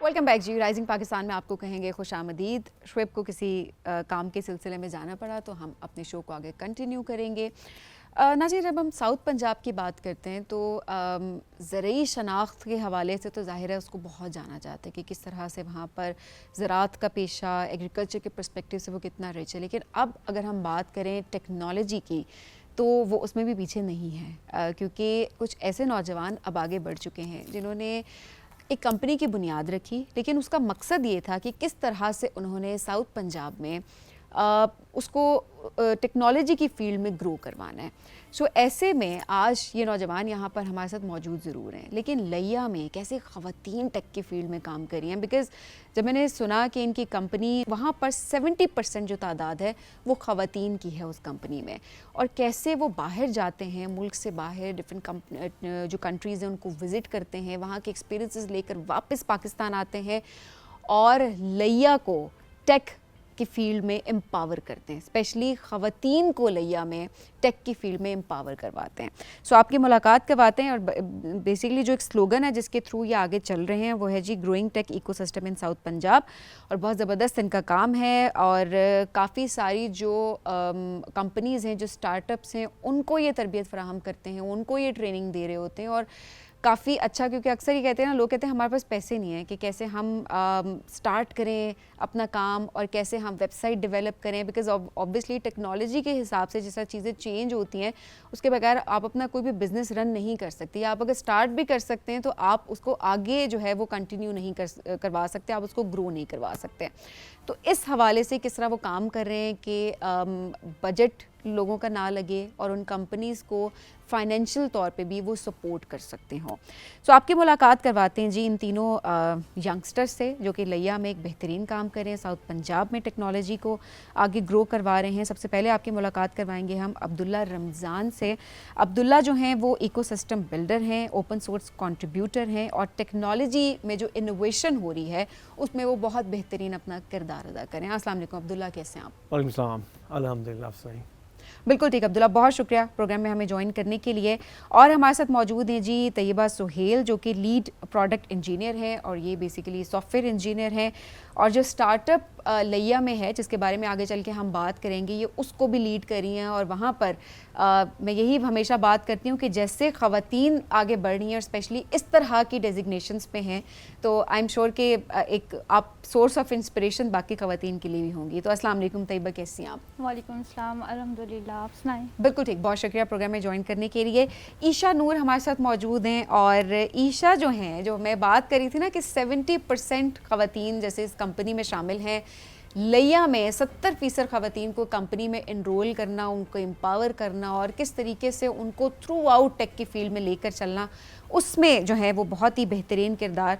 Welcome back जी। Rising Pakistan में आपको कहेंगे खुशामदीद। शुएब को किसी काम के सिलसिले में जाना पड़ा तो हम अपने शो को आगे कंटिन्यू करेंगे। नाज़रीन, जब हम साउथ पंजाब की बात करते हैं तो ज़रूरी शनाख्त के हवाले से तो ज़ाहिर है उसको बहुत जाना जाता है कि किस तरह से वहाँ पर ज़राअत का पेशा, एग्रीकल्चर के पर्सपेक्टिव से वो कितना रिच है। लेकिन अब अगर हम बात करें टेक्नोलॉजी की तो वो उसमें भी पीछे नहीं है, क्योंकि कुछ ऐसे नौजवान अब आगे बढ़ चुके हैं जिन्होंने एक कंपनी की बुनियाद रखी, लेकिन उसका मकसद ये था कि किस तरह से उन्होंने साउथ पंजाब में उसको टेक्नोलॉजी की फील्ड में ग्रो करवाना है। सो ऐसे में आज ये नौजवान यहाँ पर हमारे साथ मौजूद ज़रूर हैं, लेकिन लिया में कैसे ख़वातीन टेक की फील्ड में काम कर रही हैं। बिकॉज़ जब मैंने सुना कि इनकी कंपनी वहाँ पर 70% जो तादाद है वो ख़वातीन की है उस कंपनी में, और कैसे वो बाहर जाते हैं, मुल्क से बाहर डिफरेंट जो कंट्रीज़ हैं उनको विज़िट करते हैं, वहाँ के एक्सपीरियंसेस लेकर वापस पाकिस्तान आते हैं और लिया को टेक की फील्ड में एम्पावर करते हैं। स्पेशली ख़वातीन को लिया में टेक की फील्ड में एम्पावर करवाते हैं। सो आपकी मुलाकात करवाते हैं, और बेसिकली जो एक स्लोगन है जिसके थ्रू ये आगे चल रहे हैं वो है जी growing tech ecosystem in south Punjab. और बहुत ज़बरदस्त इनका काम है, और काफ़ी सारी जो कंपनीज़ हैं, जो स्टार्टअप्स हैं, उनको ये तरबियत फ़राहम करते हैं, उनको ये ट्रेनिंग दे रहे होते हैं। और काफ़ी अच्छा, क्योंकि अक्सर ये कहते हैं ना, लोग कहते हैं हमारे पास पैसे नहीं है कि कैसे हम स्टार्ट करें अपना काम और कैसे हम वेबसाइट डेवलप करें। बिकॉज ऑब्वियसली टेक्नोलॉजी के हिसाब से जैसा चीज़ें चेंज होती हैं उसके बगैर आप अपना कोई भी बिज़नेस रन नहीं कर सकती। आप अगर स्टार्ट भी कर सकते हैं तो आप उसको आगे जो है वो कंटिन्यू नहीं करवा सकते, आप उसको ग्रो नहीं करवा सकते। तो इस हवाले से किस तरह वो काम कर रहे हैं कि बजट लोगों का ना लगे और उन कंपनीज़ को फाइनेंशियल तौर पे भी वो सपोर्ट कर सकते हों। सो आपकी मुलाकात करवाते हैं जी इन तीनों यंगस्टर्स से जो कि लिया में एक बेहतरीन काम कर रहे हैं, साउथ पंजाब में टेक्नोलॉजी को आगे ग्रो करवा रहे हैं। सबसे पहले आपकी मुलाकात करवाएंगे हम अब्दुल्ला रमज़ान से। अब्दुल्ला जो हैं वो इकोसिस्टम बिल्डर हैं, ओपन सोर्स कंट्रीब्यूटर हैं, और टेक्नोलॉजी में जो इनोवेशन हो रही है उसमें वो बहुत बेहतरीन अपना किरदार अदा करें। अस्सलाम वालेकुम अब्दुल्ला, कैसे हैं आप? वालेकुम सलाम, अल्हम्दुलिल्लाह सही। बिल्कुल ठीक अब्दुल्ला, बहुत शुक्रिया प्रोग्राम में हमें ज्वाइन करने के लिए। और हमारे साथ मौजूद हैं जी तैयबा सुहेल जो कि लीड प्रोडक्ट इंजीनियर हैं, और ये बेसिकली सॉफ्टवेयर इंजीनियर हैं, और जो स्टार्टअप लिया में है जिसके बारे में आगे चल के हम बात करेंगे, ये उसको भी लीड कर रही हैं। और वहाँ पर मैं यही हमेशा बात करती हूँ कि जैसे ख़वातीन आगे बढ़ रही हैं और स्पेशली इस तरह की डेजिग्नेशंस पे हैं, तो आई एम श्योर कि एक आप सोर्स ऑफ इंस्पिरेशन बाकी ख़वातीन के लिए भी होंगी। तो अस्सलाम वालेकुम तैयबा, कैसी हैं आप? वालेकुम सलाम, अल्हम्दुलिल्लाह, आप सुनाएं? बिल्कुल ठीक, बहुत शुक्रिया प्रोग्राम में ज्वाइन करने के लिए। ईशा नूर हमारे साथ मौजूद हैं, और ईशा जो हैं, जो मैं बात करी थी ना कि 70% ख़वातीन जैसे इस कंपनी में शामिल हैं, लिया में 70% ख़वातीन को कंपनी में इनरोल करना, उनको एम्पावर करना और किस तरीके से उनको थ्रू आउट टेक की फील्ड में लेकर चलना, उसमें जो है वो बहुत ही बेहतरीन किरदार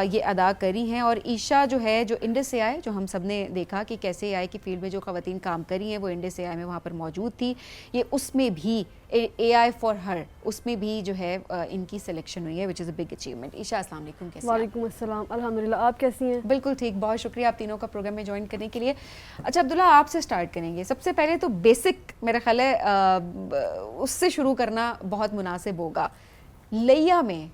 ये अदा करी हैं। और ईशा जो है, जो इंडस एआई, जो हम सब ने देखा कि कैसे एआई की फील्ड में जो ख़वातीन काम करी हैं वो इंडस एआई में वहाँ पर मौजूद थी, ये उसमें भी एआई फॉर हर, उसमें भी जो है इनकी सिलेक्शन हुई है, which is a big achievement. Isha अस्सलाम वालेकुम, कैसे हैं आप? वालेकुम अस्सलाम, अल्हम्दुलिल्लाह, आप कैसी हैं? बिल्कुल ठीक, बहुत शुक्रिया आप तीनों का प्रोग्राम में ज्वाइन करने के लिए। अच्छा अब्दुल्ला, आपसे स्टार्ट करेंगे। सबसे पहले तो बेसिक मेरा ख्याल है उससे शुरू करना बहुत मुनासिब होगा। लिया में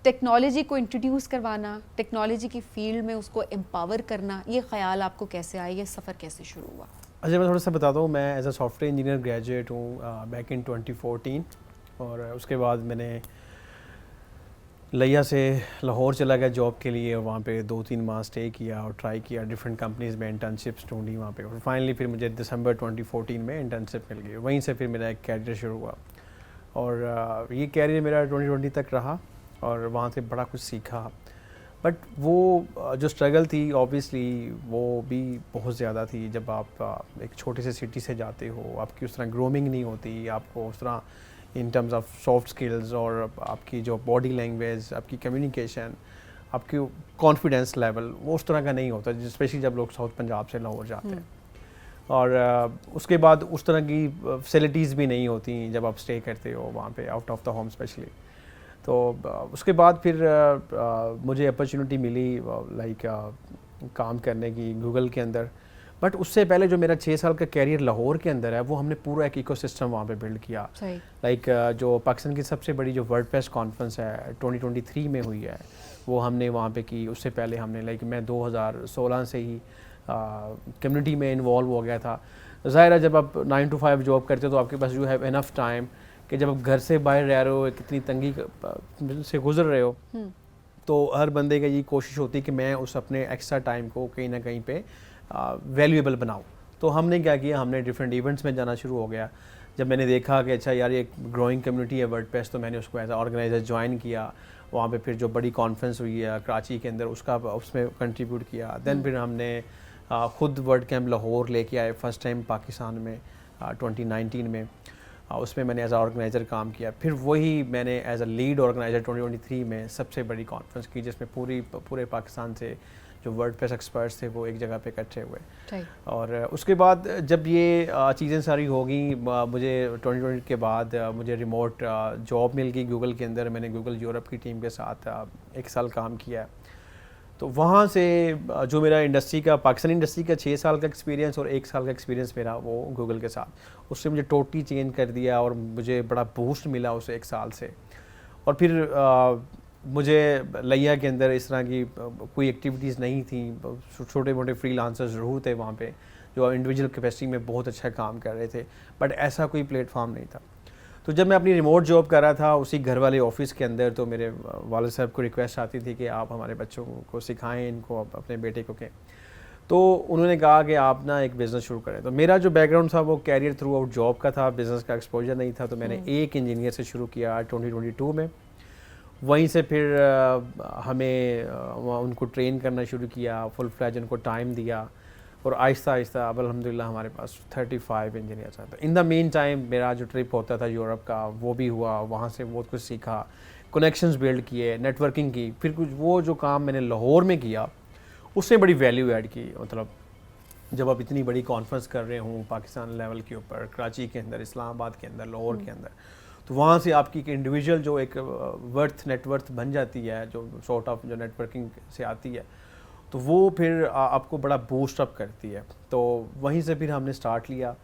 टेक्नोलॉजी को इंट्रोड्यूस करवाना, टेक्नोलॉजी की फील्ड में उसको एम्पावर करना, ये ख्याल आपको कैसे आया, ये सफ़र कैसे शुरू हुआ? अच्छा, मैं थोड़ा सा बताता हूँ। मैं as a software engineer graduate हूँ बैक इन 2014, और उसके बाद मैंने लिया से लाहौर चला गया जॉब के लिए, और वहाँ पे 2-3 माह स्टे किया और ट्राई किया डिफरेंट कंपनीज़ में, इंटर्नशिप्स ढूंढी वहाँ पे, और फाइनली फिर मुझे दिसंबर 2014 में इंटर्नशिप मिल गई। वहीं से फिर मेरा एक कैरियर शुरू हुआ, और ये कैरियर मेरा 2020 तक रहा, और वहाँ से बड़ा कुछ सीखा। बट वो जो स्ट्रगल थी ऑब्वियसली वो भी बहुत ज़्यादा थी। जब आप एक छोटे से सिटी से जाते हो, आपकी उस तरह ग्रूमिंग नहीं होती, आपको उस तरह in terms of soft skills और आपकी जो बॉडी लैंग्वेज, आपकी कम्युनिकेशन, आपकी कॉन्फिडेंस लेवल वो उस तरह का नहीं होता, स्पेशली जब लोग साउथ पंजाब से लाहौर जाते हैं। और उसके बाद उस तरह की फैसिलिटीज़ भी नहीं होती जब आप स्टे करते हो वहाँ पे, out of the home specially. तो उसके बाद फिर मुझे अपॉर्चुनिटी मिली लाइक काम करने की गूगल के अंदर, बट उससे पहले जो मेरा 6 साल का कैरियर लाहौर के अंदर है वो हमने पूरा एक इकोसिस्टम वहाँ पे बिल्ड किया। सही। लाइक जो पाकिस्तान की सबसे बड़ी जो वर्डप्रेस कॉन्फ्रेंस है 2023 में हुई है वो हमने वहाँ पे की। उससे पहले हमने लाइक मैं 2016 से ही कम्युनिटी में इन्वॉल्व हो गया था। ज़ाहिर है जब आप 9 to 5 जॉब करते हो तो आपके पास यू हैव इनफ टाइम कि जब आप घर से बाहर रह रहे हो, कितनी तंगी से गुजर रहे हो, तो हर बंदे का ये कोशिश होती है कि मैं उस अपने एक्स्ट्रा टाइम को कहीं ना कहीं पे वैल्यूएबल बनाऊँ। तो हमने क्या किया, हमने डिफरेंट इवेंट्स में जाना शुरू हो गया। जब मैंने देखा कि अच्छा यार ये एक ग्रोइंग कम्युनिटी है वर्डप्रेस, तो मैंने उसको एज ऑर्गेनाइजर ज्वाइन किया। वहाँ पे फिर जो बड़ी कॉन्फ्रेंस हुई है कराची के अंदर उसका उसमें कंट्रीब्यूट किया। देन फिर हमने खुद वर्ड कैंप लाहौर लेके आए फर्स्ट टाइम पाकिस्तान में 2019 में। उसमें मैंने एज ऑर्गेनाइज़र काम किया। फिर वही मैंने एज अ लीड ऑर्गेनाइज़र 2023 में सबसे बड़ी कॉन्फ्रेंस की जिसमें पूरे पाकिस्तान से जो वर्डप्रेस एक्सपर्ट्स थे वो एक जगह पे इकट्ठे हुए। और उसके बाद जब ये चीज़ें सारी हो गई, मुझे 2020 के बाद मुझे रिमोट जॉब मिल गई गूगल के अंदर। मैंने गूगल यूरोप की टीम के साथ 1 साल काम किया। तो वहाँ से जो मेरा इंडस्ट्री का पाकिस्तानी इंडस्ट्री का 6 साल का एक्सपीरियंस और 1 साल का एक्सपीरियंस मेरा वो गूगल के साथ, उससे मुझे टोटली चेंज कर दिया और मुझे बड़ा बूस्ट मिला उस 1 साल से। और फिर मुझे लिया के अंदर इस तरह की कोई एक्टिविटीज़ नहीं थी। छोटे मोटे फ्रीलांसर्स ज़रूर थे वहाँ पे जो इंडिविजुअल कैपेसिटी में बहुत अच्छा काम कर रहे थे, बट ऐसा कोई प्लेटफॉर्म नहीं था। तो जब मैं अपनी रिमोट जॉब कर रहा था उसी घर वाले ऑफिस के अंदर, तो मेरे वालिद साहब को रिक्वेस्ट आती थी कि आप हमारे बच्चों को सिखाएं, इनको अपने बेटे को कहें। तो उन्होंने कहा कि आप ना एक बिज़नेस शुरू करें। तो मेरा जो बैकग्राउंड था वो कैरियर थ्रू आउट जॉब का था, बिज़नेस का एक्सपोजर नहीं था। तो मैंने एक इंजीनियर से शुरू किया 2022 में। वहीं से फिर हमें उनको ट्रेन करना शुरू किया, फुल फ्लैज उनको टाइम दिया और आहिस्ता आहिस्ता अब अल्हम्दुलिल्लाह हमारे पास 35 इंजीनियर्स हैं। तो इन द मेन टाइम मेरा जो ट्रिप होता था यूरोप का वो भी हुआ, वहाँ से बहुत कुछ सीखा, कनेक्शंस बिल्ड किए, नेटवर्किंग की। फिर कुछ वो जो काम मैंने लाहौर में किया उससे बड़ी वैल्यू ऐड की। मतलब जब आप इतनी बड़ी कॉन्फ्रेंस कर रहे हों पाकिस्तान लेवल के ऊपर, कराची के अंदर, इस्लामाबाद के अंदर, लाहौर के अंदर, तो वहाँ से आपकी एक इंडिविजुअल जो एक नेटवर्थ बन जाती है, जो सॉर्ट ऑफ जो नेटवर्किंग से आती है, तो वो फिर आपको बड़ा बूस्ट अप करती है। तो वहीं से फिर हमने स्टार्ट लिया।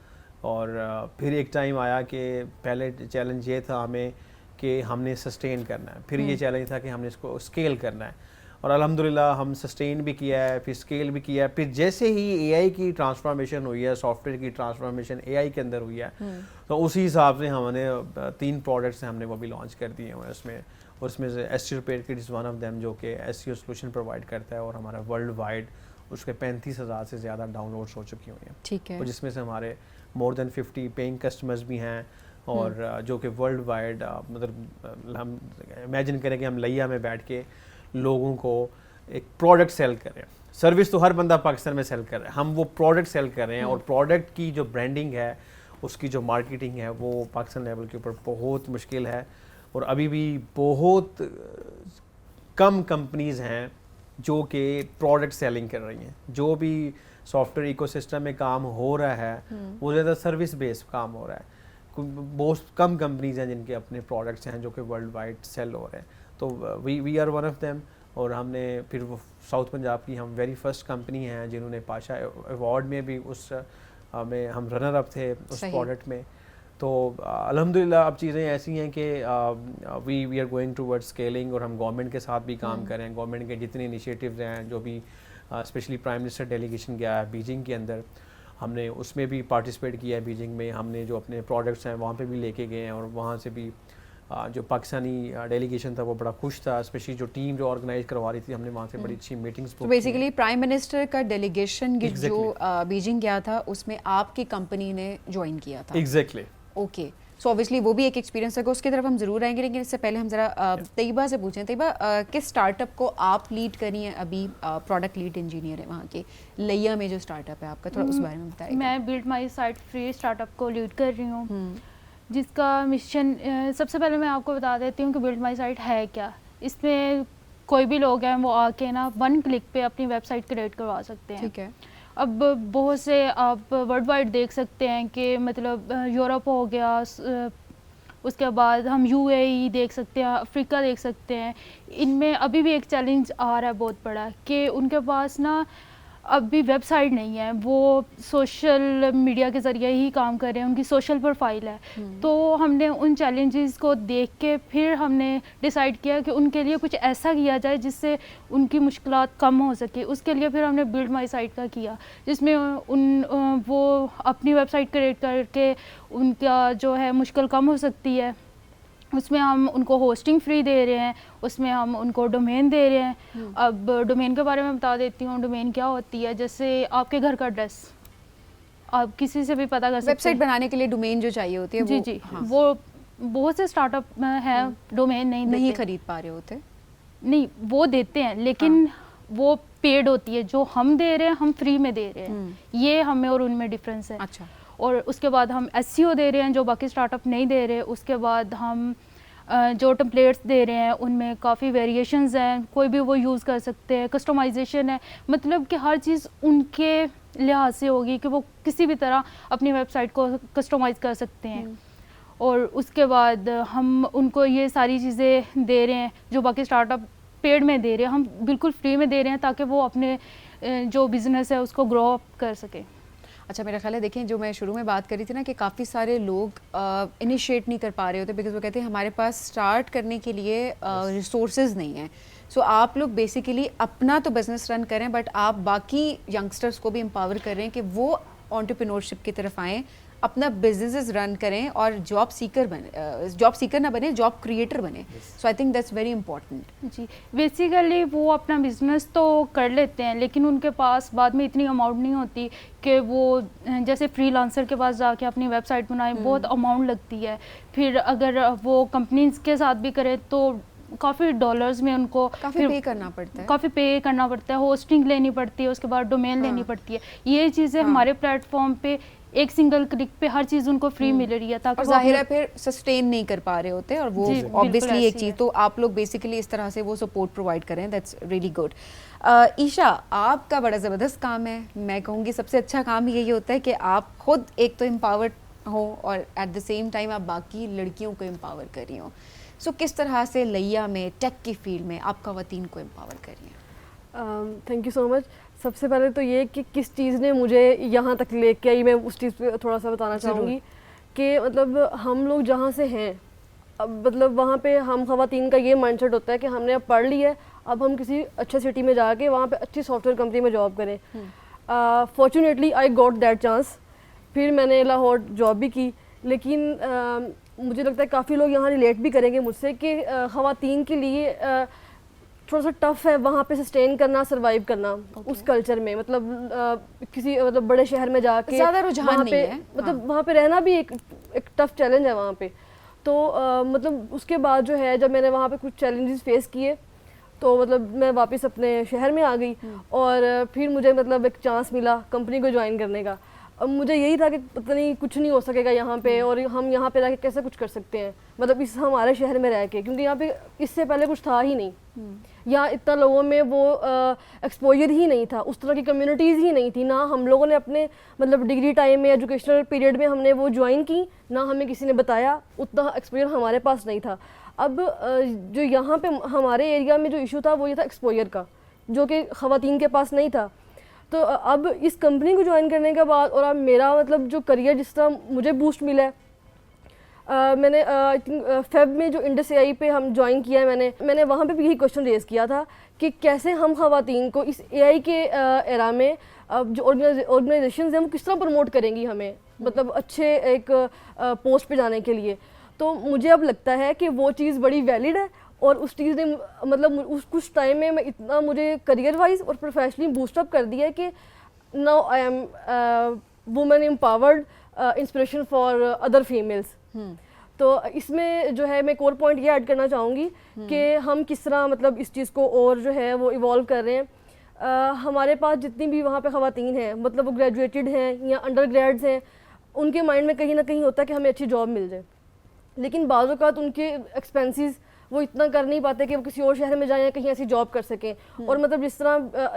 और फिर एक टाइम आया कि पहले चैलेंज ये था हमें कि हमने सस्टेन करना है, फिर ये चैलेंज था कि हमने इसको स्केल करना है। और अल्हम्दुलिल्लाह हम सस्टेन भी किया है, फिर स्केल भी किया है। फिर जैसे ही एआई की ट्रांसफॉर्मेशन हुई है, सॉफ्टवेयर की ट्रांसफॉर्मेशन एआई के अंदर हुई है, तो उसी हिसाब से हमने 3 प्रोडक्ट्स हमने वो भी लॉन्च कर दिए हैं। उसमें से SEO Paid Kit is one of them, जो कि SEO सोल्यूशन प्रोवाइड करता है और हमारा वर्ल्ड वाइड उसके 35,000 से ज़्यादा डाउनलोड्स हो चुकी हुई हैं। ठीक है। और जिसमें से हमारे मोर देन 50 पेइंग कस्टमर्स भी हैं और जो कि वर्ल्ड वाइड मतलब हम इमेजिन करें कि हम लिया में बैठ के लोगों को एक प्रोडक्ट सेल कर रहे हैं। सर्विस तो हर बंदा पाकिस्तान में सेल कर रहा है, हम वो प्रोडक्ट सेल कर रहे हैं। और प्रोडक्ट की जो ब्रांडिंग है, उसकी जो मार्केटिंग है, वो पाकिस्तान लेवल के ऊपर बहुत मुश्किल है। और अभी भी बहुत कम कंपनीज़ हैं जो कि प्रोडक्ट सेलिंग कर रही हैं। जो भी सॉफ्टवेयर इकोसिस्टम में काम हो रहा है वो ज़्यादा सर्विस बेस्ड काम हो रहा है। बहुत कम कंपनीज़ हैं जिनके अपने प्रोडक्ट्स हैं जो कि वर्ल्ड वाइड सेल हो रहे हैं। तो we are one of them. और हमने फिर वो साउथ पंजाब की हम वेरी फर्स्ट कंपनी हैं जिन्होंने पाशा अवार्ड में भी उस में हम रनर अप थे उस प्रोडक्ट में। तो अल्हम्दुलिल्लाह अब चीज़ें ऐसी हैं कि we are going towards scaling. और हम गवर्नमेंट के साथ भी काम कर रहे हैं। गवर्नमेंट के जितने इनिशिएटिव्स हैं, जो भी स्पेशली प्राइम मिनिस्टर डेलीगेशन गया है बीजिंग के अंदर, हमने उसमें भी पार्टिसिपेट किया है। बीजिंग में हमने जो अपने प्रोडक्ट्स हैं वहाँ पे भी लेके गए हैं। और वहाँ से भी जो पाकिस्तानी डेलीगेशन था वो बड़ा खुश था। स्पेशली जो टीम जो ऑर्गेनाइज करवा रही थी, हमने वहाँ से बड़ी अच्छी मीटिंग्स तो बेसिकली प्राइम मिनिस्टर का डेलीगेशन जो बीजिंग गया था उसमें आपकी कंपनी ने ज्वाइन किया था। एग्जैक्टली। ओके, सो ऑब्वियसली वो भी एक एक्सपीरियंस है, उसकी तरफ हम जरूर आएंगे। लेकिन इससे पहले हम जरा तैयबा से पूछें, तैयबा किस स्टार्टअप को आप लीड करी हैं? अभी प्रोडक्ट लीड इंजीनियर है वहाँ के लिया में जो स्टार्टअप है आपका, थोड़ा उस बारे में बताइए। मैं build my site free startup को लीड कर रही हूँ, जिसका मिशन सबसे पहले मैं आपको बता देती हूँ कि बिल्ड माई साइट है क्या। इसमें कोई भी लोग हैं वो आके ना 1 क्लिक पे अपनी वेबसाइट क्रिएट करवा सकते हैं। ठीक है। अब बहुत से आप वर्ल्ड वाइड देख सकते हैं कि मतलब यूरोप हो गया, उसके बाद हम UAE देख सकते हैं, अफ्रीका देख सकते हैं। इनमें अभी भी एक चैलेंज आ रहा है बहुत बड़ा कि उनके पास ना अभी वेबसाइट नहीं है, वो सोशल मीडिया के ज़रिए ही काम कर रहे हैं, उनकी सोशल प्रोफाइल है। तो हमने उन चैलेंजेस को देख के फिर हमने डिसाइड किया कि उनके लिए कुछ ऐसा किया जाए जिससे उनकी मुश्किलात कम हो सके। उसके लिए फिर हमने बिल्ड माई साइट का किया, जिसमें वो अपनी वेबसाइट क्रिएट करके उनका जो है मुश्किल कम हो सकती है। उसमें हम उनको होस्टिंग फ्री दे रहे हैं, उसमें हम उनको डोमेन दे रहे हैं। अब डोमेन के बारे में बता देती हूँ। डोमेन क्या होती है, जैसे आपके घर का एड्रेस आप किसी से भी पता कर सकते हैं। वेबसाइट बनाने के लिए डोमेन जो चाहिए होती है जी वो, जी हाँ। वो बहुत से स्टार्टअप है डोमेन नहीं नहीं देते। खरीद पा रहे होते। नहीं, वो देते हैं लेकिन वो पेड होती है, जो हम दे रहे हैं हम फ्री में दे रहे हैं। ये हमें और उनमें डिफरेंस है। अच्छा। और उसके बाद हम SEO दे रहे हैं जो बाकी स्टार्टअप नहीं दे रहे। उसके बाद हम जो टेम्पलेट्स दे रहे हैं उनमें काफ़ी वेरिएशंस हैं, कोई भी वो यूज़ कर सकते हैं। कस्टमाइजेशन है, मतलब कि हर चीज़ उनके लिहाज से होगी कि वो किसी भी तरह अपनी वेबसाइट को कस्टमाइज़ कर सकते हैं। और उसके बाद हम उनको ये सारी चीज़ें दे रहे हैं जो बाकी स्टार्टअप पेड में दे रहे हैं, हम बिल्कुल फ्री में दे रहे हैं ताकि वो अपने जो बिज़नेस है उसको ग्रो अप कर सके। अच्छा, मेरा ख्याल है देखें, जो मैं शुरू में बात करी थी ना कि काफ़ी सारे लोग इनिशिएट नहीं कर पा रहे होते बिकॉज वो कहते हैं हमारे पास स्टार्ट करने के लिए रिसोर्सेज नहीं है। सो आप लोग बेसिकली अपना तो बिजनेस रन करें बट आप बाकी यंगस्टर्स को भी एम्पावर कर रहे हैं कि वो एंटरप्रेन्योरशिप की तरफ आएँ, अपना बिजनेसेस रन करें और जॉब सीकर ना बने, जॉब क्रिएटर बने। So I think that's very important. जी, बेसिकली वो अपना बिजनेस तो कर लेते हैं लेकिन उनके पास बाद में इतनी अमाउंट नहीं होती कि वो जैसे फ्रीलांसर के पास जाके अपनी वेबसाइट बनाए, बहुत अमाउंट लगती है। फिर अगर वो कंपनीज के साथ भी करें तो काफ़ी डॉलर्स में उनको काफ़ी पे करना पड़ता है। काफ़ी पे करना पड़ता है, होस्टिंग लेनी पड़ती है, उसके बाद डोमेन लेनी पड़ती है। ये चीज़ें हमारे प्लेटफॉर्म पे एक सिंगल क्लिक पे हर चीज़ उनको फ्री मिल रही है ताकि और जाहिर है फिर सस्टेन नहीं कर पा रहे होते और वो ऑब्वियसली एक चीज़, तो आप लोग बेसिकली इस तरह से वो सपोर्ट प्रोवाइड करें। That's really good. ईशा, आपका बड़ा ज़बरदस्त काम है। मैं कहूँगी सबसे अच्छा काम यही होता है कि आप खुद एक तो एम्पावर्ड हो और एट द सेम टाइम आप बाकी लड़कियों को एम्पावर कर रही हो। सो किस तरह से लिया में टेक की फील्ड में आप ख़वातीन को एम्पावर कर रही हैं? Thank you so much. सबसे पहले तो ये कि किस चीज़ ने मुझे यहाँ तक लेके आई, मैं उस चीज़ पे थोड़ा सा बताना चाहूँगी कि मतलब हम लोग जहाँ से हैं, अब मतलब वहाँ पे हम ख़वातीन का ये माइंडसेट होता है कि हमने अब पढ़ लिया है, अब हम किसी अच्छे सिटी में जाके वहाँ पे अच्छी सॉफ्टवेयर कंपनी में जॉब करें। Fortunately I got that chance. फिर मैंने लाहौर जॉब भी की, लेकिन मुझे लगता है काफ़ी लोग यहाँ रिलेट भी करेंगे मुझसे कि ख़वातीन के लिए थोड़ा सा टफ है वहाँ पे सस्टेन करना, सरवाइव करना उस कल्चर में। मतलब किसी मतलब बड़े शहर में जाके ज़्यादा रुझान नहीं है, मतलब वहाँ पे रहना भी एक टफ चैलेंज है वहाँ पे। तो मतलब उसके बाद जो है जब मैंने वहाँ पे कुछ चैलेंजेस फेस किए तो मतलब मैं वापस अपने शहर में आ गई और फिर मुझे मतलब एक चांस मिला कंपनी को ज्वाइन करने का। अब मुझे यही था कि पता नहीं कुछ नहीं हो सकेगा यहाँ पे और हम यहाँ पे रह के कैसे कुछ कर सकते हैं, मतलब इस हमारे शहर में रह के, क्योंकि यहाँ पे इससे पहले कुछ था ही नहीं। यहाँ इतना लोगों में वो एक्सपोजर ही नहीं था, उस तरह की कम्युनिटीज़ ही नहीं थी। ना हम लोगों ने अपने मतलब डिग्री टाइम में, एजुकेशनल पीरियड में हमने वो ज्वाइन की, ना हमें किसी ने बताया, उतना एक्सपोजर हमारे पास नहीं था। अब जो यहाँ पे हमारे एरिया में जो इशू था वो ये था एक्सपोजर का, जो कि ख़वातीन के पास नहीं था। तो अब इस कंपनी को ज्वाइन करने के बाद और अब मेरा मतलब जो करियर जिस तरह मुझे बूस्ट मिला है, मैंने आई थिंक फेब में जो इंडस AI पे हम ज्वाइन किया है, मैंने वहाँ पे भी यही क्वेश्चन रेज़ किया था कि कैसे हम ख़वातीन को इस AI के एरा में जो ऑर्गेनाइजेशंस हैं वो किस तरह प्रमोट करेंगी हमें, मतलब अच्छे एक पोस्ट पे जाने के लिए। तो मुझे अब लगता है कि वो चीज़ बड़ी वैलिड है और उस चीज़ ने मतलब उस कुछ टाइम में मैं इतना मुझे करियर वाइज और प्रोफेशनली बूस्टअप कर दिया है कि now I am women empowered inspiration for other females. तो इसमें जो है मैं एक और पॉइंट ये ऐड करना चाहूँगी कि हम किस तरह मतलब इस चीज़ को और जो है वो इवॉल्व कर रहे हैं। हमारे पास जितनी भी वहाँ पे ख़वातीन हैं, मतलब वो ग्रेजुएटेड हैं या अंडर ग्रेड्स हैं, उनके माइंड में कहीं ना कहीं होता है कि हमें अच्छी जॉब मिल जाए, लेकिन बाज़ औक़ात उनके एक्सपेंसेस वो इतना कर नहीं पाते कि वो किसी और शहर में जाएं या कहीं ऐसी जॉब कर सकें। और मतलब जिस तरह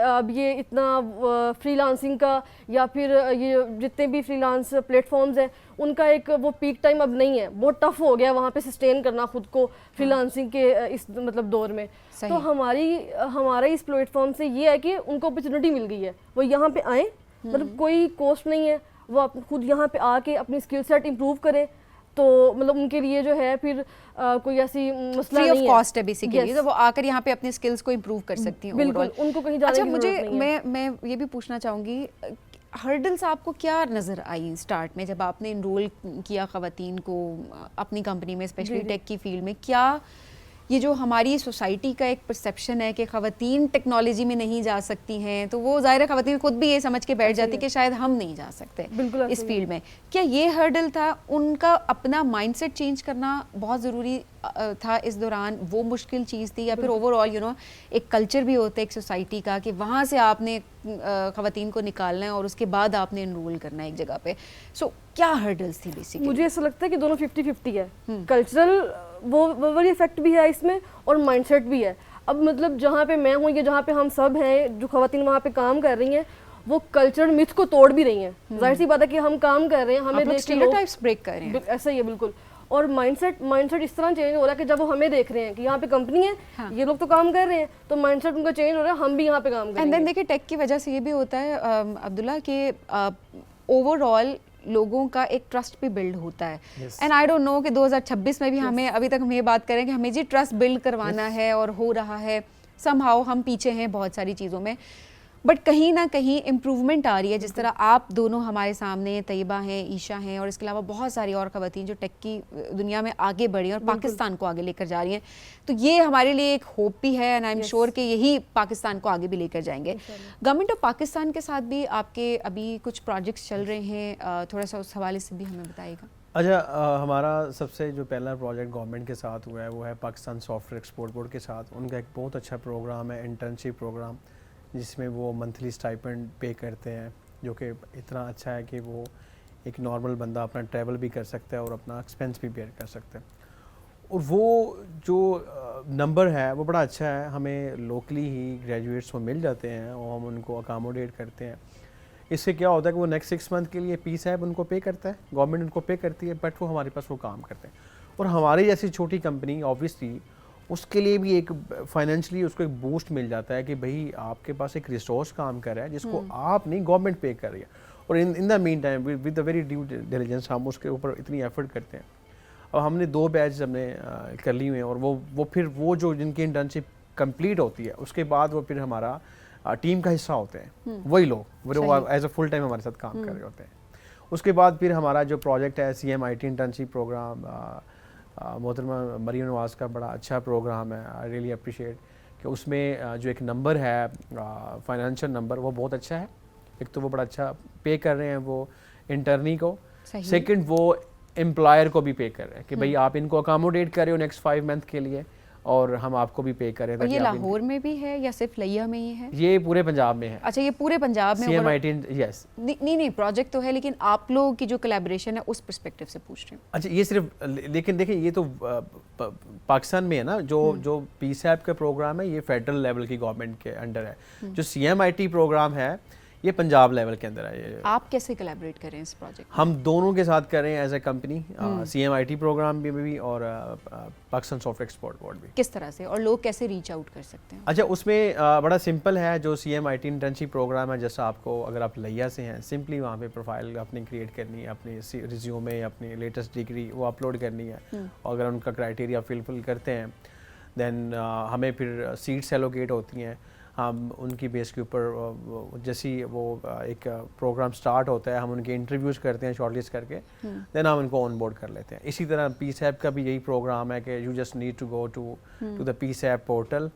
अब ये इतना फ्रीलांसिंग का या फिर ये जितने भी फ्रीलांस प्लेटफॉर्म्स हैं उनका एक वो पीक टाइम अब नहीं है, बहुत टफ हो गया वहाँ पे सस्टेन करना खुद को फ्रीलांसिंग के इस मतलब दौर में। तो हमारा इस प्लेटफॉर्म से ये है कि उनको अपॉर्चुनिटी मिल गई है, वो यहाँ पे आए, मतलब कोई कॉस्ट नहीं है, वो खुद यहाँ पे आके अपनी स्किल सेट इम्प्रूव करें, तो मतलब उनके लिए जो है फिर कोई ऐसी मसला नहीं है, फ्री ऑफ कॉस्ट है बेसिकली। तो वो आकर यहाँ पे अपने स्किल्स को इम्प्रूव कर सकती हैं। बिल्कुल, उनको कहीं जाने की मुझे जरूरत नहीं है। मैं ये भी पूछना चाहूँगी, हर्डल्स आपको क्या नज़र आई स्टार्ट में जब आपने इनरोल किया ख़वातीन को अपनी कंपनी में, स्पेशली टेक की फील्ड में? क्या ये जो हमारी सोसाइटी का एक परसेप्शन है कि ख़वातीन टेक्नोलॉजी में नहीं जा सकती हैं, तो वो ज़ाहिर है ख़वातीन खुद भी ये समझ के बैठ जाती कि शायद हम नहीं जा सकते इस फील्ड में। क्या ये हर्डल था? उनका अपना माइंडसेट चेंज करना बहुत ज़रूरी था इस दौरान, वो मुश्किल चीज़ थी, या फिर ओवरऑल एक कल्चर भी होता है एक सोसाइटी का कि वहाँ से आपने ख़वातीन को निकालना है और उसके बाद आपने इनरोल करना है एक जगह पे? सो क्या हर्डल्स थी बेसिकली? मुझे ऐसा लगता है कि दोनों 50-50 है। कल्चरल वो बड़ी इफेक्ट भी है इसमें और माइंडसेट भी है। अब मतलब जहाँ पे मैं हूँ या जहाँ पे हम सब हैं जो ख़वातीन वहाँ पे काम कर रही हैं, वो कल्चरल मिथ को तोड़ भी रही हैं। जाहिर सी बात है कि हम काम कर रहे हैं, हमें देख के स्टीरियोटाइप्स ब्रेक कर रहे हैं। ऐसा ही है बिल्कुल। और माइंडसेट इस तरह चेंज हो रहा है कि जब वो हमें देख रहे हैं कि यहाँ पे कंपनी है, हाँ, ये लोग तो काम कर रहे हैं, तो माइंडसेट उनका चेंज हो रहा है, हम भी यहाँ पे काम करेंगे। एंड देन देखिए टेक की वजह से ये भी होता है अब्दुल्ला कि ओवरऑल लोगों का एक ट्रस्ट भी बिल्ड होता है। एंड आई डोंट नो कि 2026 में भी हमें अभी तक हम ये बात करें कि हमें जी ट्रस्ट बिल्ड करवाना है और हो रहा है, समहाउ हम पीछे हैं बहुत सारी चीज़ों में, बट कहीं ना कहीं इम्प्रूवमेंट आ रही है। जिस तरह आप दोनों हमारे सामने, तैयबा हैं, ईशा हैं, और इसके अलावा बहुत सारी और ख़वातीन जो टेक की दुनिया में आगे बढ़ी हैं और पाकिस्तान को आगे लेकर जा रही हैं, तो ये हमारे लिए एक होप भी है एंड आई एम श्योर कि यही पाकिस्तान को आगे भी लेकर जाएंगे। गवर्नमेंट ऑफ पाकिस्तान के साथ भी आपके अभी कुछ प्रोजेक्ट्स चल रहे हैं, थोड़ा सा उस हवाले से भी हमें बताइएगा। अच्छा, हमारा सबसे जो पहला प्रोजेक्ट गवर्नमेंट के साथ हुआ है वो है पाकिस्तान सॉफ्टवेयर एक्सपोर्ट बोर्ड के साथ। उनका एक बहुत अच्छा प्रोग्राम है, इंटर्नशिप प्रोग्राम, जिसमें वो मंथली स्टाइपेंड पे करते हैं, जो कि इतना अच्छा है कि वो एक नॉर्मल बंदा अपना ट्रैवल भी कर सकता है और अपना एक्सपेंस भी बेयर कर सकता है। और वो जो नंबर है वो बड़ा अच्छा है, हमें लोकली ही ग्रेजुएट्स को मिल जाते हैं और हम उनको अकामोडेट करते हैं। इससे क्या होता है कि वो नेक्स्ट 6 मंथ के लिए पीसैप उनको पे करता है, गवर्नमेंट उनको पे करती है, बट वो हमारे पास वो काम करते हैं। और हमारी जैसी छोटी कंपनी ऑब्वियसली उसके लिए भी एक फाइनेंशियली उसको एक बूस्ट मिल जाता है कि भाई आपके पास एक रिसोर्स काम कर रहा है जिसको आप नहीं, गवर्नमेंट पे कर रही है। और in the mean time with the very due diligence हम उसके ऊपर इतनी एफर्ट करते हैं। और हमने 2 बैच हमने कर ली हुए हैं, और वो फिर वो जो जिनकी इंटर्नशिप कंप्लीट होती है उसके बाद वो फिर हमारा टीम का हिस्सा होते हैं, वही लोग वो एज अ फुल टाइम हमारे साथ काम कर रहे होते हैं। उसके बाद फिर हमारा जो प्रोजेक्ट है CMIT इंटर्नशिप प्रोग्राम, मोहतरमा मरियम नवाज़ का बड़ा अच्छा प्रोग्राम है। आई रियली अप्रिशिएट कि उसमें जो एक नंबर है फाइनेंशियल नंबर वो बहुत अच्छा है। एक तो वो बड़ा अच्छा पे कर रहे हैं वो इंटर्नी को, सेकंड वो एम्प्लॉयर को भी पे कर रहे हैं कि भाई आप इनको अकामोडेट कर रहे हो नेक्स्ट 5 मंथ के लिए और हम आपको भी पे करें। और ये लाहौर में भी है या सिर्फ लिया में ही है? ये पूरे पंजाब में है। अच्छा, ये पूरे पंजाब में CMIT, यस। नहीं प्रोजेक्ट तो है, लेकिन आप लोगों की जो कोलैबोरेशन है उस पर्सपेक्टिव से पूछ रही हूँ। अच्छा, ये सिर्फ, लेकिन देखिए ये तो पाकिस्तान में है ना, जो पीसैप का प्रोग्राम है ये फेडरल लेवल की गवर्नमेंट के अंडर है। जो CMIT प्रोग्राम है ये पंजाब लेवल के अंदर है। ये आप कैसे कोलैबोरेट कर रहे हैं इस प्रोजेक्ट? हम दोनों के साथ कर रहे हैं as a company, CMIT programme भी और पाकिस्तान सॉफ्टवेयर एक्सपोर्ट बोर्ड भी। किस तरह से, और लोग कैसे रीच आउट कर सकते हैं? अच्छा, उसमें बड़ा सिंपल है। जो CMIT इंटर्नशिप प्रोग्राम है, जैसा आपको अगर आप लिया से हैं, सिंपली वहाँ पे प्रोफाइल अपनी क्रिएट करनी है, अपनी रिज्यूमे अपनी लेटेस्ट डिग्री वो अपलोड करनी है, और अगर उनका क्राइटेरिया फिल करते हैं देन हमें फिर सीट्स एलोकेट होती हैं। हम उनकी बेस के ऊपर जैसी वो एक प्रोग्राम स्टार्ट होता है हम उनके इंटरव्यूज़ करते हैं शॉर्टलिस्ट करके, देन हम उनको ऑन बोर्ड कर लेते हैं। इसी तरह पीसैप का भी यही प्रोग्राम है कि you just need to go to the पीसैप पोर्टल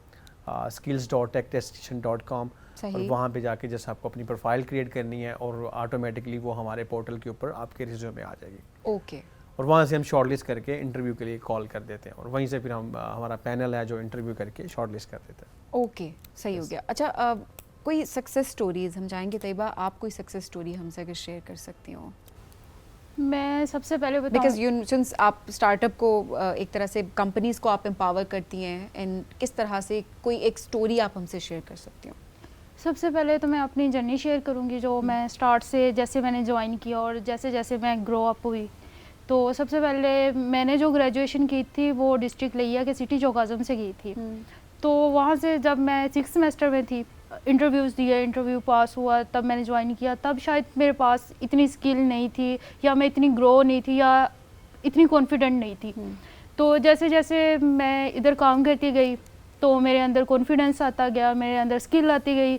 skills.techtestation.com, और वहाँ पे जाके जैसे आपको अपनी प्रोफाइल क्रिएट करनी है और ऑटोमेटिकली वो हमारे पोर्टल के ऊपर आपके रिज्यूमे आ जाएगी। ओके। और वहाँ से हम शॉर्टलिस्ट करके इंटरव्यू के लिए कॉल कर देते हैं, और वहीं से फिर हम हमारा पैनल है जो इंटरव्यू करके शॉर्टलिस्ट कर देते हैं। ओके, सही हो गया। अच्छा, कोई सक्सेस स्टोरीज हम चाहेंगे तैयबा, आप कोई सक्सेस स्टोरी हमसे अगर शेयर कर सकती हो? मैं सबसे पहले बिकॉज बताऊँ, यू सिंस आप स्टार्टअप को एक तरह से कंपनीज को आप एम्पावर करती हैं, एंड किस तरह से कोई एक स्टोरी आप हमसे शेयर कर सकती हो? सबसे पहले तो मैं अपनी जर्नी शेयर करूँगी जो मैं स्टार्ट से जैसे मैंने ज्वाइन किया और जैसे जैसे मैं ग्रो अप हुई। तो सबसे पहले मैंने जो ग्रेजुएशन की थी वो डिस्ट्रिक्ट लिया के सिटी चौकाज़म से की थी। तो वहाँ से जब मैं 6th सेमेस्टर में थी, इंटरव्यूज़ दिए, इंटरव्यू पास हुआ, तब मैंने ज्वाइन किया। तब शायद मेरे पास इतनी स्किल नहीं थी, या मैं इतनी ग्रो नहीं थी, या इतनी कॉन्फिडेंट नहीं थी। तो जैसे जैसे मैं इधर काम करती गई तो मेरे अंदर कॉन्फिडेंस आता गया, मेरे अंदर स्किल आती गई।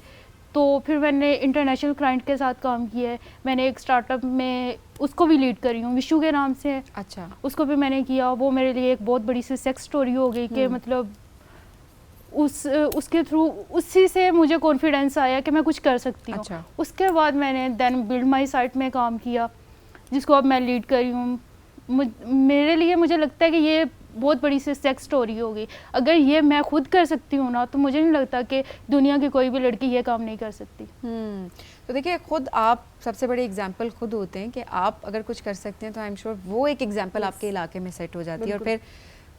तो फिर मैंने इंटरनेशनल क्लाइंट के साथ काम किया है। मैंने एक स्टार्टअप में उसको भी लीड करी हूँ, विशु के नाम से। अच्छा। उसको भी मैंने किया। वो मेरे लिए एक बहुत बड़ी सी सक्सेस स्टोरी हो गई कि मतलब उसके थ्रू उसी से मुझे कॉन्फिडेंस आया कि मैं कुछ कर सकती हूँ। अच्छा। उसके बाद मैंने देन बिल्ड माई साइट में काम किया, जिसको अब मैं लीड करी हूँ। मेरे लिए मुझे लगता है कि ये बहुत बड़ी सी सक्सेस स्टोरी होगी। अगर ये मैं खुद कर सकती हूँ ना, तो मुझे नहीं लगता कि दुनिया की कोई भी लड़की ये काम नहीं कर सकती। तो देखिए, खुद आप सबसे बड़े एग्जाम्पल खुद होते हैं कि आप अगर कुछ कर सकते हैं तो आई एम श्योर वो एक एग्जाम्पल आपके इलाके में सेट हो जाती है, और फिर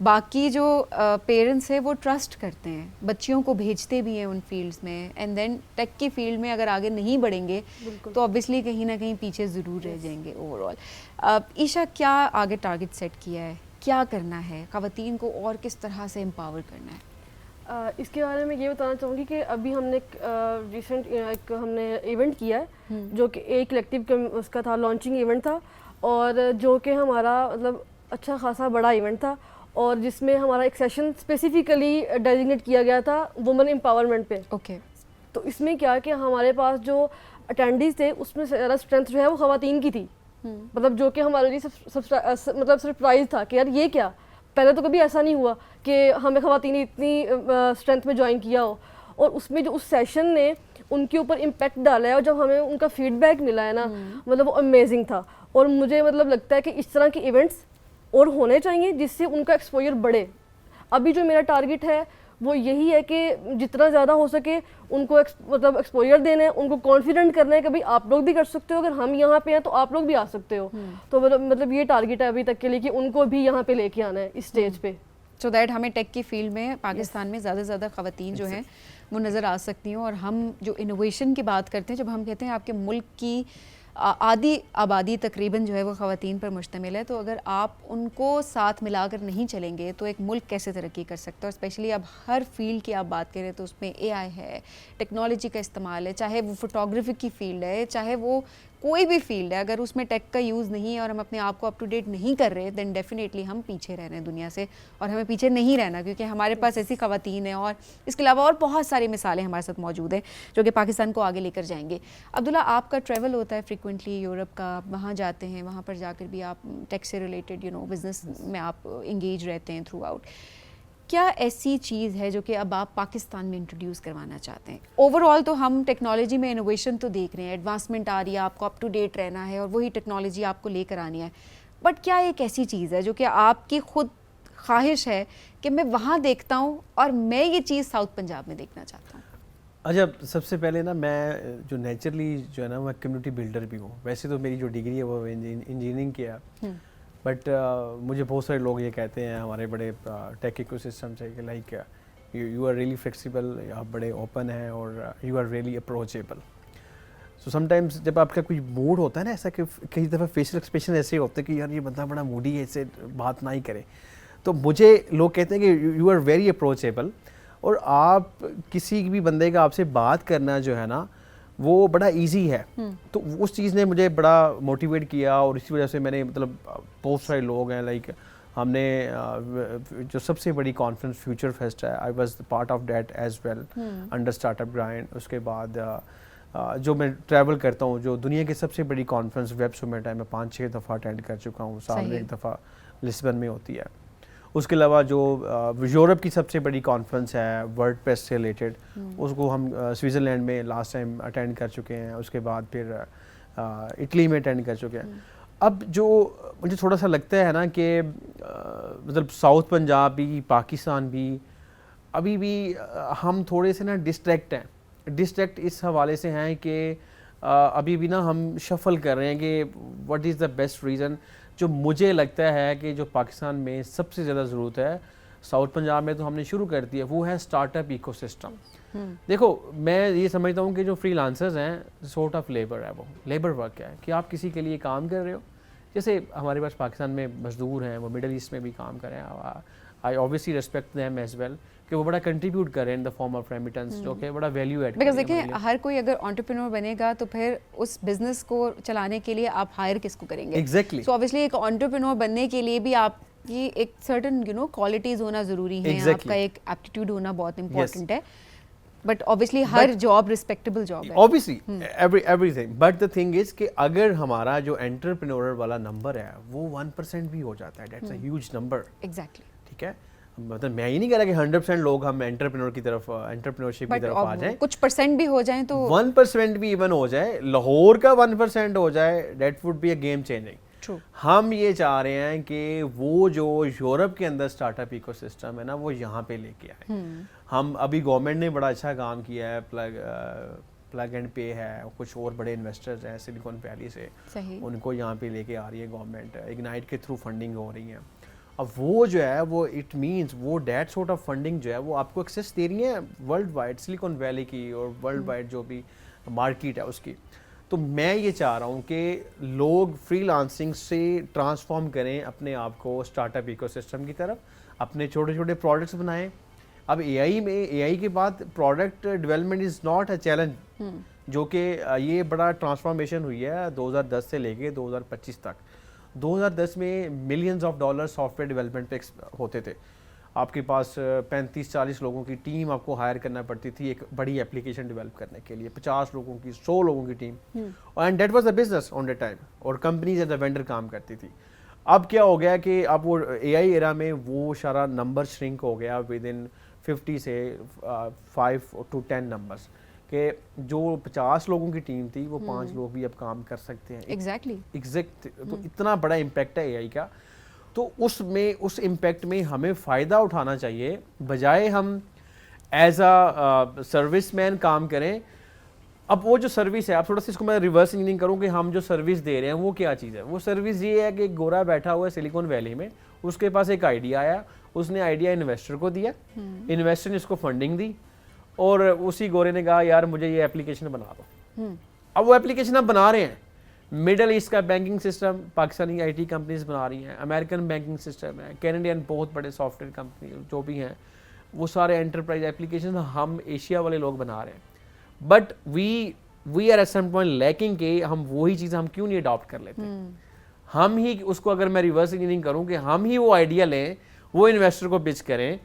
बाकी जो पेरेंट्स हैं वो ट्रस्ट करते हैं, बच्चियों को भेजते भी हैं उन फील्ड्स में, एंड देन टेक की फील्ड में अगर आगे नहीं बढ़ेंगे तो ऑब्वियसली कहीं ना कहीं पीछे ज़रूर रह जाएंगे ओवरऑल। ईशा, क्या आगे टारगेट सेट किया है, क्या करना है, ख़वातीन को और किस तरह से एम्पावर करना है? इसके बारे में ये बताना चाहूँगी कि अभी हमने रिसेंट एक हमने इवेंट किया है जो कि एक कलेक्टिव उसका था, लॉन्चिंग इवेंट था, और जो कि हमारा मतलब अच्छा खासा बड़ा इवेंट था, और जिसमें हमारा एक सेशन स्पेसिफिकली डेजिग्नेट किया गया था वुमेन एम्पावरमेंट पे। ओके। तो इसमें क्या कि हमारे पास जो अटेंडीज थे उसमें ज़्यादा स्ट्रेंथ जो है वो ख़वातीन की थी। मतलब जो कि हमारे लिए मतलब सरप्राइज था कि यार ये क्या, पहले तो कभी ऐसा नहीं हुआ कि हमें ख़वातीन ने इतनी स्ट्रेंथ में ज्वाइन किया हो। और उसमें जो उस सेशन ने उनके ऊपर इम्पैक्ट डाला है, और जब हमें उनका फीडबैक मिला है ना, मतलब वो अमेजिंग था। और मुझे मतलब लगता है कि इस तरह के इवेंट्स और होने चाहिए जिससे उनका एक्सपोजर बढ़े। अभी जो मेरा टारगेट है वो यही है कि जितना ज़्यादा हो सके उनको मतलब एक्सपोजर देना है, उनको कॉन्फिडेंट करना है कि भाई आप लोग भी कर सकते हो, अगर हम यहाँ पे हैं तो आप लोग भी आ सकते हो। तो मतलब ये टारगेट है अभी तक के लिए कि उनको भी यहाँ पे लेके आना है इस स्टेज पे, सो दैट हमें टेक की फील्ड में पाकिस्तान में ज़्यादा से ज़्यादा ख़वातीन जो हैं वो नज़र आ सकती हैं। और हम जो इनोवेशन की बात करते हैं, जब हम कहते हैं आपके मुल्क की आधी आबादी तकरीबन जो है वो ख़वातीन पर मुश्तमिल है, तो अगर आप उनको साथ मिलाकर नहीं चलेंगे तो एक मुल्क कैसे तरक्की कर सकता है? और स्पेशली अब हर फील्ड की आप बात करें तो उसमें AI है, टेक्नोलॉजी का इस्तेमाल है, चाहे वो फोटोग्राफी की फील्ड है, चाहे वो कोई भी फील्ड है, अगर उसमें टेक का यूज़ नहीं है और हम अपने आप को अप टू डेट नहीं कर रहे, देन डेफिनेटली हम पीछे रह रहे हैं दुनिया से। और हमें पीछे नहीं रहना, क्योंकि हमारे पास ऐसी ख़वातीन हैं और इसके अलावा और बहुत सारी मिसालें हमारे साथ मौजूद हैं जो कि पाकिस्तान को आगे लेकर जाएंगे। अब्दुल्ला, आपका ट्रैवल होता है फ्रिक्वेंटली यूरोप का, आप वहाँ जाते हैं, वहाँ पर जाकर भी आप टेक से रिलेटेड बिज़नेस में आप इंगेज रहते हैं थ्रू आउट। क्या ऐसी चीज़ है जो कि अब आप पाकिस्तान में इंट्रोड्यूस करवाना चाहते हैं? ओवरऑल तो हम टेक्नोलॉजी में इनोवेशन तो देख रहे हैं, एडवांसमेंट आ रही है, आपको अप टू डेट रहना है और वही टेक्नोलॉजी आपको लेकर आनी है, बट क्या एक ऐसी चीज़ है जो कि आपकी खुद ख्वाहिश है कि मैं वहाँ देखता हूँ और मैं ये चीज़ साउथ पंजाब में देखना चाहता हूँ? अच्छा, सबसे पहले ना मैं जो नेचुरली जो है ना मैं कम्युनिटी बिल्डर भी हूँ। वैसे तो मेरी जो डिग्री है वो इंजीनियरिंग की है, बट मुझे बहुत सारे लोग ये कहते हैं हमारे बड़े टेक इकोसिस्टम से कि like you are really flexible, आप बड़े ओपन हैं और you are really approachable. So sometimes जब आपका कोई मूड होता है ना ऐसा कि कई दफ़ा फेशियल एक्सप्रेशन ऐसे होते हैं कि यार ये बंदा बड़ा मूडी है, इससे बात ना ही करे, तो मुझे लोग कहते हैं कि यू आर वेरी अप्रोचेबल, और आप किसी भी बंदे का आपसे बात करना जो है ना वो बड़ा इजी है। तो उस चीज़ ने मुझे बड़ा मोटिवेट किया, और इसी वजह से मैंने मतलब बहुत सारे लोग हैं लाइक हमने जो सबसे बड़ी कॉन्फ्रेंस फ्यूचर फेस्ट है, I was part of that as well under startup grind. उसके बाद जो मैं ट्रैवल करता हूँ, जो दुनिया की सबसे बड़ी कॉन्फ्रेंस वेब समिट है, मैं 5-6 दफ़ा अटेंड कर चुका हूँ, साल में एक दफ़ा लिस्बन में होती है। उसके अलावा जो यूरोप की सबसे बड़ी कॉन्फ्रेंस है वर्डप्रेस से रिलेटेड, उसको हम स्विट्ज़रलैंड में लास्ट टाइम अटेंड कर चुके हैं। उसके बाद फिर इटली में अटेंड कर चुके हैं। अब जो मुझे थोड़ा सा लगता है ना कि मतलब साउथ पंजाब भी, पाकिस्तान भी, अभी भी हम थोड़े से ना डिस्ट्रैक्ट हैं। डिस्ट्रैक्ट इस हवाले से हैं कि अभी भी ना हम शफल कर रहे हैं कि what is the best reason. जो मुझे लगता है कि जो पाकिस्तान में सबसे ज़्यादा ज़रूरत है, साउथ पंजाब में तो हमने शुरू कर दिया, वो है स्टार्टअप इकोसिस्टम। देखो मैं ये समझता हूँ कि जो फ्रीलांसर्स हैं सॉर्ट ऑफ लेबर है, वो लेबर वर्क है कि आप किसी के लिए काम कर रहे हो। जैसे हमारे पास पाकिस्तान में मजदूर हैं, वो मिडल ईस्ट में भी काम कर रहे हैं, I obviously respect them as well कि वो बड़ा कंट्रीब्यूट कर रहे हैं in the form of remittance, जो कि बड़ा वैल्यू एड। बिकॉज देखिए हर कोई अगर एंटरप्रेन्योर बनेगा तो फिर उस बिजनेस को चलाने के लिए आप हायर किसको करेंगे? एग्जैक्टली। सो ऑब्वियसली एक एंटरप्रेन्योर बनने के लिए भी आपकी एक सर्टेन क्वालिटीज होना जरूरी है। Exactly. आपका एक एप्टीट्यूड होना बहुत इंपॉर्टेंट है। बट ऑब्वियसली हर जॉब रिस्पेक्टेबल जॉब है, obviously everything, but the thing is कि अगर हमारा जो एंटरप्रेन्योर वाला नंबर है वो 1% भी हो जाता है, that's a huge number. Exactly. ठीक है, मतलब मैं ही नहीं कह रहा कि 100% लोग हम एंटरप्रेन्योर की तरफ, एंटरप्रेन्योरशिप की तरफ आ जाएं। कुछ परसेंट भी हो जाए तो 1% भी इवन हो जाए, लाहौर का 1% हो जाए, that would be a game changing. True. हम ये चाह रहे हैं कि वो जो यूरोप के अंदर स्टार्टअप इकोसिस्टम है ना, वो यहाँ पे लेके आए। हम अभी गवर्नमेंट ने बड़ा अच्छा काम किया है, प्लग एंड पे है, कुछ और बड़े इन्वेस्टर्स हैं सिलिकॉन वैली से, सही। उनको यहाँ पे लेके आ रही है गवर्नमेंट, इग्नाइट के थ्रू फंडिंग हो रही है। अब वो जो है वो इट मींस वो दैट सॉर्ट ऑफ फंडिंग जो है वो आपको एक्सेस दे रही है वर्ल्ड वाइड, सिलिकॉन वैली की और वर्ल्ड वाइड जो भी मार्केट है उसकी। तो मैं ये चाह रहा हूँ कि लोग फ्रीलांसिंग से ट्रांसफॉर्म करें अपने आप को स्टार्टअप इकोसिस्टम की तरफ, अपने छोटे छोटे प्रोडक्ट्स बनाएं। अब एआई के बाद product development is not a challenge, जो कि ये बड़ा ट्रांसफॉर्मेशन हुई है 2010 से लेके 2025 तक। 2010 में millions of dollar software development पे होते थे। आपके पास 35-40 लोगों की टीम आपको हायर करना पड़ती थी एक बड़ी एप्लीकेशन डेवलप करने के लिए, 50 लोगों की, 100 लोगों की team, and that was the business on the time, और कंपनीज एज अ वेंडर काम करती थी। अब क्या हो गया कि अब वो एआई एरा में वो सारा नंबर श्रिंक हो गया विद इन 50 से 5 to 10 नंबर्स, कि जो 50 लोगों की टीम थी वो 5 लोग भी अब काम कर सकते हैं। एग्जैक्टली। तो इतना बड़ा इम्पैक्ट है एआई का। तो उस इम्पैक्ट में हमें फ़ायदा उठाना चाहिए, बजाय हम एज अ सर्विसमैन काम करें। अब वो जो सर्विस है, आप थोड़ा सा इसको मैं रिवर्स इंजीनियरिंग करूँ कि हम जो सर्विस दे रहे हैं वो क्या चीज़ है। वो सर्विस ये है कि एक गोरा बैठा हुआ है सिलिकॉन वैली में, उसके पास एक आइडिया आया, उसने आइडिया इन्वेस्टर को दिया, इन्वेस्टर ने उसको फंडिंग दी, और उसी गोरे ने कहा यार मुझे ये एप्लीकेशन बना दो। अब वो एप्लीकेशन आप बना रहे हैं, मिडल ईस्ट का banking system Pakistani IT companies बना रही हैं, अमेरिकन बैंकिंग सिस्टम है, कैनेडियन बहुत बड़े सॉफ्टवेयर कंपनी जो भी हैं, वो सारे एंटरप्राइज एप्लीकेशन हम एशिया वाले लोग बना रहे हैं। But we are at some point lacking के हम वही चीज़ हम क्यों नहीं अडॉप्ट कर लेते। हम ही उसको, अगर मैं रिवर्स इंजीनियरिंग करूँ कि हम ही वो आइडिया लें, वो इन्वेस्टर को पिच करें,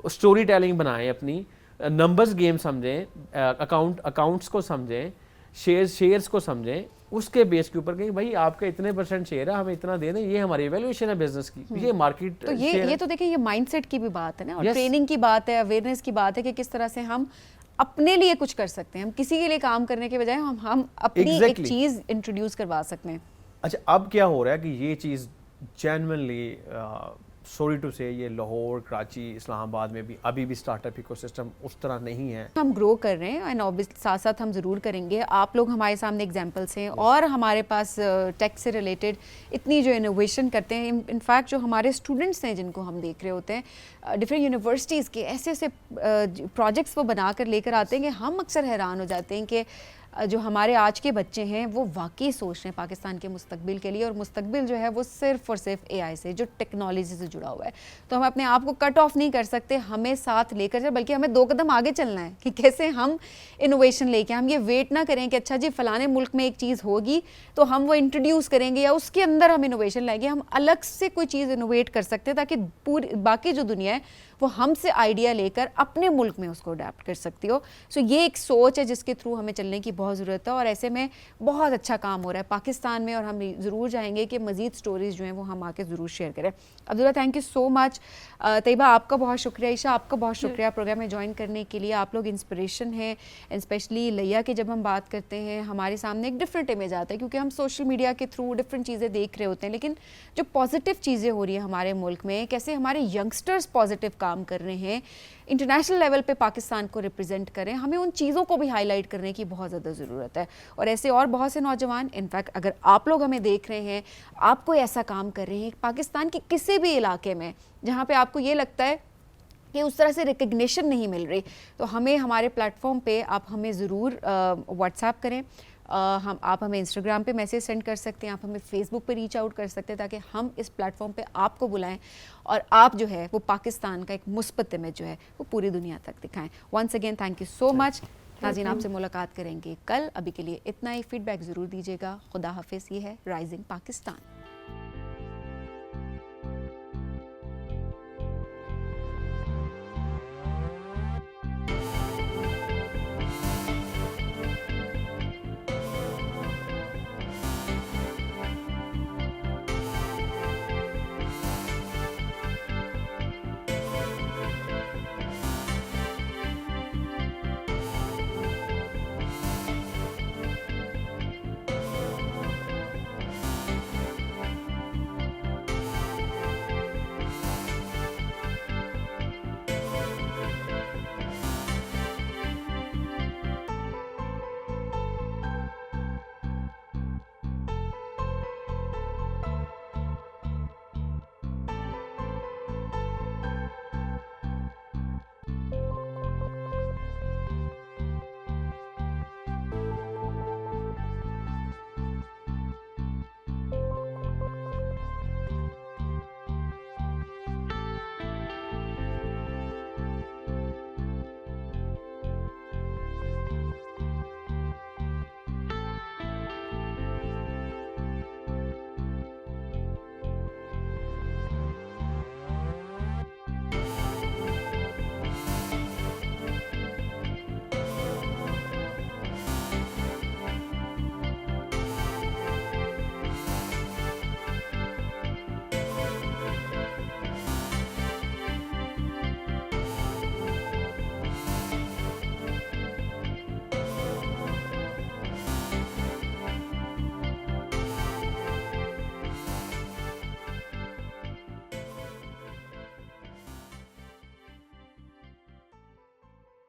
स्टोरी टेलिंग बनाएं, अपनी नंबर्स गेम समझें, अकाउंट्स को समझें, शेयर्स को समझें, उसके बेस के ऊपर कहीं भाई आपका इतने % शेयर है, हमें इतना दे दें, ये हमारी वैल्यूएशन है बिजनेस की, ये मार्केट। तो ये तो देखिए ये माइंडसेट की भी बात है ना, और ट्रेनिंग की बात है, अवेयरनेस की बात है कि किस तरह से हम अपने लिए कुछ कर सकते हैं। हम किसी के लिए काम करने के बजाय हम अपनी एक चीज़ इंट्रोड्यूस करवा सकते हैं। अच्छा, अब क्या हो रहा है कि ये चीज़ जेन्युइनली सॉरी टू से ये लाहौर, कराची, इस्लामाबाद में भी अभी भी स्टार्टअप इकोसिस्टम उस तरह नहीं है। हम ग्रो कर रहे हैं एंड ऑब्वियसली साथ साथ हम ज़रूर करेंगे। आप लोग हमारे सामने एग्जांपल्स हैं, और हमारे पास टेक से रिलेटेड इतनी जो इनोवेशन करते हैं, इनफैक्ट जो हमारे स्टूडेंट्स हैं जिनको हम देख रहे होते हैं डिफरेंट यूनिवर्सिटीज़ के, ऐसे ऐसे प्रोजेक्ट्स वो बना कर लेकर आते हैं कि हम अक्सर हैरान हो जाते हैं कि जो हमारे आज के बच्चे हैं वो वाकई सोच रहे हैं पाकिस्तान के मुस्तकबिल के लिए, और मुस्तकबिल जो है वो सिर्फ और सिर्फ एआई से, जो टेक्नोलॉजी से जुड़ा हुआ है। तो हम अपने आप को कट ऑफ नहीं कर सकते, हमें साथ लेकर चल, बल्कि हमें 2 कदम आगे चलना है कि कैसे हम इनोवेशन लेके, हम ये वेट ना करें कि अच्छा जी फलाने मुल्क में एक चीज़ होगी तो हम वो इंट्रोड्यूस करेंगे या उसके अंदर हम इनोवेशन लाएंगे। हम अलग से कोई चीज़ इनोवेट कर सकते हैं ताकि पूरी बाकी जो दुनिया है वो हमसे आइडिया लेकर अपने मुल्क में उसको अडेप्ट कर सकती हो। सो ये एक सोच है जिसके थ्रू हमें चलने की बहुत ज़रूरत है, और ऐसे में बहुत अच्छा काम हो रहा है पाकिस्तान में, और हम ज़रूर चाहेंगे कि मज़ीद स्टोरीज़ जो हैं वो हम आके ज़रूर शेयर करें। Abdullah, thank you so much. Tayyaba, आपका बहुत शुक्रिया। ईशा, आपका बहुत शुक्रिया प्रोग्राम में ज्वाइन करने के लिए। आप लोग इंस्पिरेशन हैं, स्पेशली लैया की जब हम बात करते हैं हमारे सामने एक डिफरेंट इमेज आता है, क्योंकि हम सोशल मीडिया के थ्रू डिफरेंट चीज़ें देख रहे होते हैं, लेकिन जो पॉजिटिव चीज़ें हो रही हैं हमारे मुल्क में, कैसे हमारे यंगस्टर्स पॉजिटिव काम कर रहे हैं, इंटरनेशनल लेवल पे पाकिस्तान को रिप्रेजेंट करें, हमें उन चीज़ों को भी हाईलाइट करने की बहुत ज़्यादा ज़रूरत है। और ऐसे और बहुत से नौजवान, इनफैक्ट अगर आप लोग हमें देख रहे हैं, आप कोई ऐसा काम कर रहे हैं पाकिस्तान के किसी भी इलाके में जहाँ पे आपको ये लगता है कि उस तरह से रिकग्निशन नहीं मिल रही, तो हमें हमारे प्लेटफॉर्म पे आप हमें ज़रूर व्हाट्सएप करें, आप हमें इंस्टाग्राम पे मैसेज सेंड कर सकते हैं, आप हमें फेसबुक पे रीच आउट कर सकते हैं, ताकि हम इस प्लेटफॉर्म पे आपको बुलाएं और आप जो है वो पाकिस्तान का एक मुस्बत इमेज जो है वो पूरी दुनिया तक दिखाएं। Once again thank you so much. नाज़रीन, आपसे मुलाकात करेंगे कल, अभी के लिए इतना ही। फीडबैक ज़रूर दीजिएगा। खुदा हाफिज़। ये है राइजिंग पाकिस्तान।